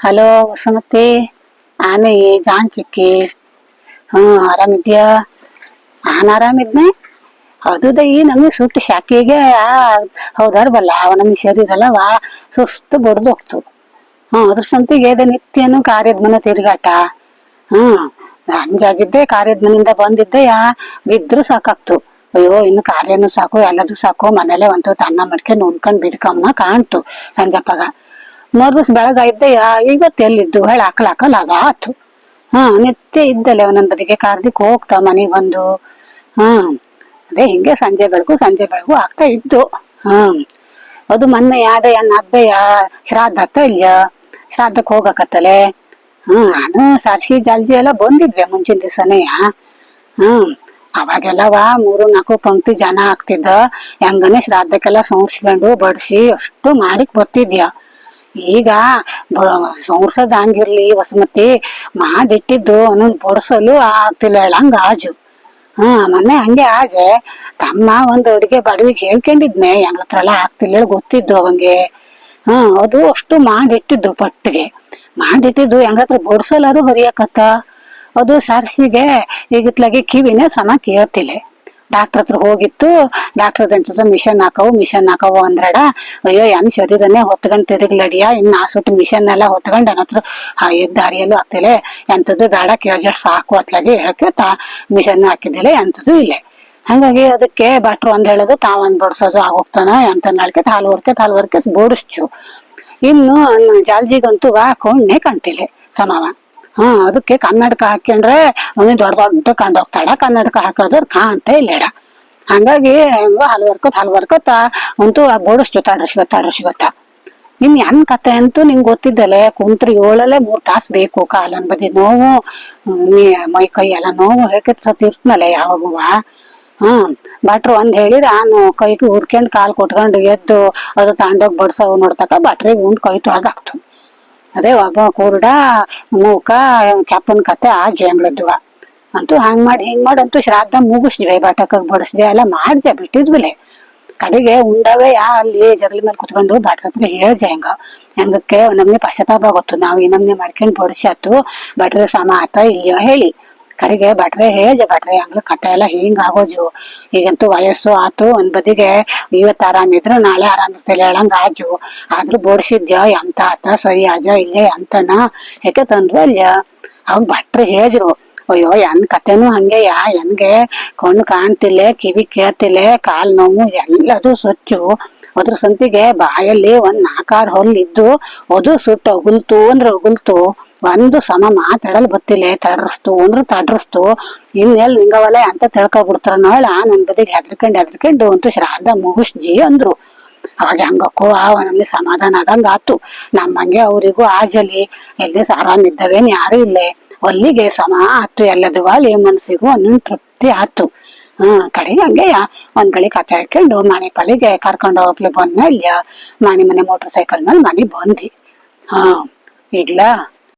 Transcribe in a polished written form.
Hello Vasumathi, ನಾನು John ಚಿಕ್ಕಿ. ಆರಾಮಿದ್ಯಾ? ನಾನು ಆರಾಮಿದ್ನೆ. ಅದು ಈ ನಮಗೆ ಸುಟ್ಟು ಶಾಕಿಗೆ ಹೌದಾರ್ಬಲ್ಲ ನಮಗೆ ಶರೀರಲ್ಲವ ಸುಸ್ತು ಬಡ್ದು ಹೋಗ್ತು. ಅದ್ರ ಸಂತಿಗೆ ನಿತ್ಯನು ಕಾರ್ಯದ ಮನೆ ತಿರುಗಾಟ. ಅಂಜಾಗಿದ್ದೆ, ಕಾರ್ಯದ ಮನೆಯಿಂದ ಬಂದಿದ್ದೆ ಬಿದ್ರು ಸಾಕಾಗ್ತು. ಅಯ್ಯೋ ಇನ್ನು ಕಾರ್ಯನು ಸಾಕು, ಎಲ್ಲದೂ ಸಾಕು, ಮನೇಲೆ ಒಂದು ಅನ್ನ ಮಾಡ್ಕೊಂಡು ಉಣ್ಕೊಂಡ್ ಬಿದ್ಕಮ್ಮನ ಕಾಣ್ತು ಸಂಜಪ್ಪಗ. ಮರುದಿವ್ಸ ಬೆಳಗಾಯ್ದೆಯ ಇವತ್ತು ಎಲ್ಲಿದ್ದು ಹೇಳಿ ಹಾಕಲ್ ಆತು. ನಿತ್ಯ ಇದ್ದಲೆ ಒಂದೊಂದ್ ಬದಿಗೆ ಕಾರ್ದಿಕ್ ಹೋಗ್ತಾ ಮನೆಗ್ ಬಂದು. ಅದೇ ಹಿಂಗೆ ಸಂಜೆ ಬೆಳಗು ಆಗ್ತಾ ಇದ್ದು. ಅದು ಮೊನ್ನೆ ಎನ್ನ ಅಬ್ಬೆಯ ಶ್ರಾದ್ದ ಅತ್ತ ಇಲ್ಯ, ಶ್ರಾದ್ದಕ್ ಹೋಗಕತ್ತಲೆ. ನಾನು ಸಾರ್ಸಿ ಜಾಲ್ಜಿ ಎಲ್ಲ ಬಂದಿದ್ವೆ ಮುಂಚಿನ ದಿವ್ಸನೆಯ. ಅವಾಗೆಲ್ಲವ 3-4 ಪಂಕ್ತಿ ಜನ ಆಗ್ತಿದ್ದ. ಹೆಂಗನೆ ಶ್ರಾದ್ದಕ್ಕೆಲ್ಲ ಸೌರ್ಸ್ಕೊಂಡು ಬಡ್ಸಿ ಅಷ್ಟು ಮಾಡಿಕ್ ಬರ್ತಿದ್ಯ. ಈಗ ಸೌರ್ಸದ್ ಹಂಗಿರ್ಲಿ ವಸುಮತಿ, ಮಾಡಿಟ್ಟಿದ್ದು ಅನ್ನೊಂದ್ ಬಡ್ಸಲು ಆಗ್ತಿಲ್ಲ ಹೇಳಂಗ ಆಜು. ಮೊನ್ನೆ ಹಂಗೆ ಆಜೆ ತಮ್ಮ ಒಂದ್ ಅಡಿಗೆ ಬಡವಿಗೆ ಹೇಳ್ಕೊಂಡಿದ್ನೆ, ಹೆಂಗತ್ರ ಎಲ್ಲ ಆಗ್ತಿಲ್ಲ ಹೇಳಿ ಗೊತ್ತಿದ್ದು ಅವಂಗೆ. ಅದು ಅಷ್ಟು ಮಾಡಿಟ್ಟಿದ್ದು ಪಟ್ಟಿಗೆ ಮಾಡಿಟ್ಟಿದ್ದು ಹೆಂಗತ್ರ ಬಡ್ಸಲಾರು ಹರಿಯಕತ್ತ. ಅದು ಸರ್ಸಿಗೆ ಈಗಿತ್ಲಾಗೆ ಕಿವಿನೇ ಸಮ ಕೇಳ್ತಿಲ್ಲ. ಡಾಕ್ಟರ್ ಹತ್ರ ಹೋಗಿತ್ತು. ಡಾಕ್ಟರ್ ಎಂತ ಮಿಷನ್ ಹಾಕವು ಅಂದ್ರಡ. ಅಯ್ಯೋ ಏನ್ ಶರೀರನೇ ಹೊತ್ಕೊಂಡ್ ತಿರುಗ್ಲಡಿಯ, ಇನ್ನು ಆಸುಟ್ಟು ಮಿಷನ್ ಎಲ್ಲ ಹೊತ್ಕೊಂಡ್ ನನ್ನ ಹತ್ರ ದಾರಿಯಲ್ಲೂ ಆಗ್ತಿಲ್ಲ, ಎಂತದ್ದು ಬೇಡ ಕೇಳ್ಜ ಸಾಕು ಅತ್ಲಾಗಿ ಹೇಳ್ಕೇತ ಮಿಷನ್ ಹಾಕಿದ್ದಿಲ್ಲ, ಎಂತದ್ದು ಇಲ್ಲ. ಹಂಗಾಗಿ ಅದಕ್ಕೆ ಡಾಕ್ಟರ್ ಒಂದ್ ಹೇಳೋದು, ತಾವೊಂದ್ ಬಡ್ಸೋದು ಆಗೋಗ್ತಾನ ಎಂತ ಹೇಳ್ಕೆ ಹಾಲ್ವರ್ಕೆ ಬೋಡಿಸ್ಚು. ಇನ್ನು ಜಾಲ್ಜಿಗಂತೂ ಕೊಂಡೇ ಕಾಣ್ತಿಲ್ಲ ಸಮವ. ಅದಕ್ಕೆ ಕನ್ನಡಕ ಹಾಕೊಂಡ್ರೆ ಅವನು ದೊಡ್ಡ ಕಂಡೋಗ್ತಾಳ, ಕನ್ನಡಕ ಹಾಕೋದ್ರ ಕಾಣ್ತಾ ಇಲ್ಲೇಡ. ಹಂಗಾಗಿ ಹಲ್ವರ್ಕೊತ ಅಂತೂ ಬೋಡಿಸ್ತು ತಾಡ್ರಸಿಗೊತ್ತ. ಇನ್ ಏನ್ ಕತೆ ಅಂತೂ ನಿಂಗ್ ಗೊತ್ತಿದ್ದಲೆ. ಕುಂತ್ರಿ 7-3 ತಾಸು ಬೇಕು. ಕಾಲನ್ ಬದಿ ನೋವು, ಮೈ ಕೈ ಎಲ್ಲ ನೋವು ಹೇಳ್ಕತ್ತಿರ್ತ್ನಲೆ ಯಾವಾಗುವ. ಭಟ್ರು ಒಂದ್ ಹೇಳಿರ ನಾನು ಕೈಗೆ ಹುರ್ಕೊಂಡ್ ಕಾಲ್ ಕೊಟ್ಕೊಂಡು ಎದ್ದು ಅದು ತಾಂಡೋಗ್ ಬಡ್ಸವ್ ನೋಡ್ತಕ ಭಟ್ರಿಗೆ ಉಂಡ್ ಕೈ ತೊಳಗಾಕ್ತು. ಅದೇ ಒಬ್ಬ ಕುರುಡ ಮೂಕ ಕ್ಯಾಪನ್ ಕತೆ ಆ ಜೇಂಗ್ಳದ್ವ. ಅಂತೂ ಹಿಂಗ್ ಮಾಡಿ ಅಂತೂ ಶ್ರಾದ್ದ ಮುಗಿಸ್ದ್ವಿ. ಬಾಟಕಗ್ ಬಡಿಸ್ದೆ ಎಲ್ಲ ಮಾಡ್ದೆ, ಬಿಟ್ಟಿದ್ವಿಲೆ. ಕಡೆಗೆ ಉಂಡವೇ ಅಲ್ಲಿ ಜಗಲಿ ಮೇಲೆ ಕುತ್ಕೊಂಡು ಬಾಟ್ರ ಹತ್ರ ಹೇಳ್ದೆ ಹೆಂಗಕ್ಕೆ ನಮ್ನೆ ಪಶ್ಚಾತ್ತಾಪ ಗೊತ್ತು, ನಾವು ಈ ನಮ್ನೆ ಮಾಡ್ಕೊಂಡ್ ಬಡಿಸಾತು, ಭಟ್ರೆ ಸಮ ಆತ ಇಲ್ಯೋ ಹೇಳಿ. ಕಡೆಗೆ ಭಟ್ರೆ ಹೇಳ್ದೆ, ಭಟ್ರೆ ಹಂಗ ಕತೆ ಎಲ್ಲ ಹಿಂಗ್ ಆಗೋಜು. ಈಗಂತೂ ವಯಸ್ಸು ಆತು, ಒಂದ್ ಬದಿಗೆ ಇವತ್ತು ಆರಾಮಿದ್ರು ನಾಳೆ ಆರಾಮಿರ್ತಿಲ್ಲ ಹೇಳಂಗ ಆಜು. ಆದ್ರೂ ಬೋಡ್ಸಿದ್ಯ ಎಂತ ಆತ, ಸರಿ ಆಜ ಇಲ್ಲೇ ಅಂತನ ಹೇಗೆ ತಂದ್ವ ಅಲ್ಯ. ಅವ್ ಭಟ್ರು ಹೇಳಿದ್ರು, ಅಯ್ಯೋ ಎನ್ ಕತೆನೂ ಹಂಗೆಯ, ಹೆಂಗೆ ಕಣ್ಣು ಕಾಣ್ತಿಲ್ಲ, ಕಿವಿ ಕೇಳ್ತಿಲ್ಲ, ಕಾಲ್ ನೋವು ಎಲ್ಲದೂ ಸ್ವಚ್ಛು. ಅದ್ರ ಸಂತಿಗೆ ಬಾಯಲ್ಲಿ ಒಂದ್ 4-6 ಹೊಲ್ಲಿದ್ದು ಅದು ಸುಟ್ಟು ಉಗುಲ್ತು. ಒಂದು ಸಮ ಮಾತಾಡಲ್ ಬತ್ತಿಲ್ಲ, ತಡ್ರಸ್ತು. ಇನ್ನೆಲ್ ನಿಂಗವಲ್ಲ ಅಂತ ತಿಳ್ಕೊಬಿಡ್ತಾರ ನೋಳ. ನನ್ ಬದಿಗೆ ಹೆದ್ರಕೊಂಡು ಅಂತೂ ಶ್ರಾದ್ದ ಮುಗಿಸ್ಜಿ ಅಂದ್ರು. ಅವಾಗ ಹೆಂಗಕ್ಕೋ ನಮ್ಗೆ ಸಮಾಧಾನ ಆದಂಗ ಆತು. ನಮ್ಮಂಗೆ ಅವ್ರಿಗೂ ಆಜಲಿ ಎಲ್ಲಿ ಆರಾಮಿದ್ದವೇನ್ ಯಾರು ಇಲ್ಲೇ. ಅಲ್ಲಿಗೆ ಸಮ ಆತು ಎಲ್ಲದು ಬಾಳಿ ಮನ್ಸಿಗೂ ಒಂದೊಂದು ತೃಪ್ತಿ ಆತು. ಕಡೆಗೆ ಹಂಗೆ ಒಂದ್ ಗಳಿ ಕತೆ ಹಾಕೊಂಡು ಮನೆ ಪಾಲಿಗೆ ಕರ್ಕೊಂಡ್ ಹೋಗ್ಲಿ ಬಂದ್ಮೇಲೆ ಮನೆ ಮೋಟರ್ ಸೈಕಲ್ ಮೇಲೆ ಮನೆ ಬಂದಿ. ಇಡ್ಲಾ.